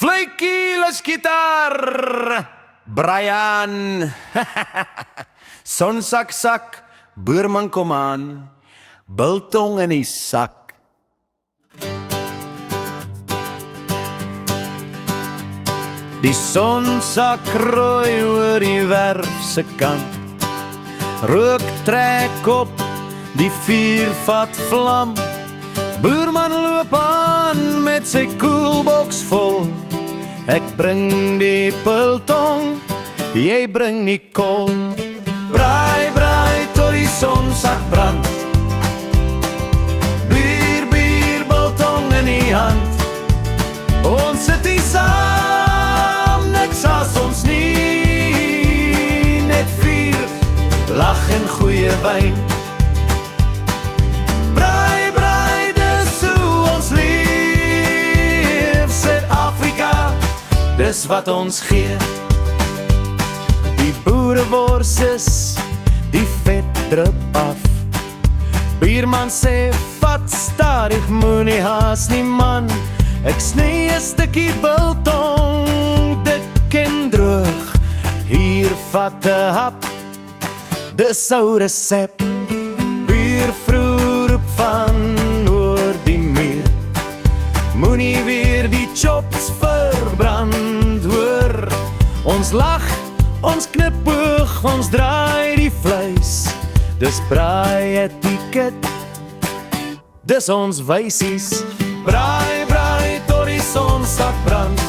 Vleukie gitaar, Brian. Sonsak sak, boerman kom aan, biltong in die sak. Die son sak rooi oor die werf se kant. Rook trek op, die vuur vat vlam. Boerman loop aan met sy koelboks vol. Ek bring die biltong, jy bring die kool. Braai, braai, tot die sonsak brand. Bier, bier, biltong in die hand. Ons sit hier saam, niks as ons nie. Net vier, lag en goeie wyn. Braai, braai, dis hoe ons leef. Suid-Afrika, dis wat ons gee. Die boerewors is, die vet drup af. Bierman sê, vat stadig, moenie haas nie man. Ek sny 'n stukkie biltong, dik en droog. Hier vat 'n hap, dis ou resep. Bier vroeg op van oor die muur. Moenie weer die chops verbrand hoor. Ons lag, ons knip oog, ons draai die vleis. Dis braai etiket, dis ons wysies. Braai, braai, tot die sonsak brand.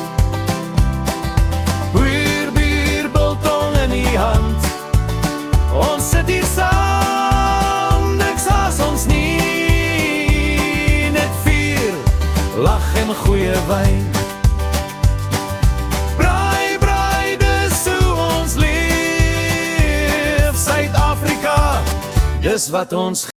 Bier, bier, biltong in die hand. Ons sit hier saam, niks as ons nie. Net vier, lag en goeie wyn. Braai, braai, dis hoe ons leef. Suid-Afrika, dis wat ons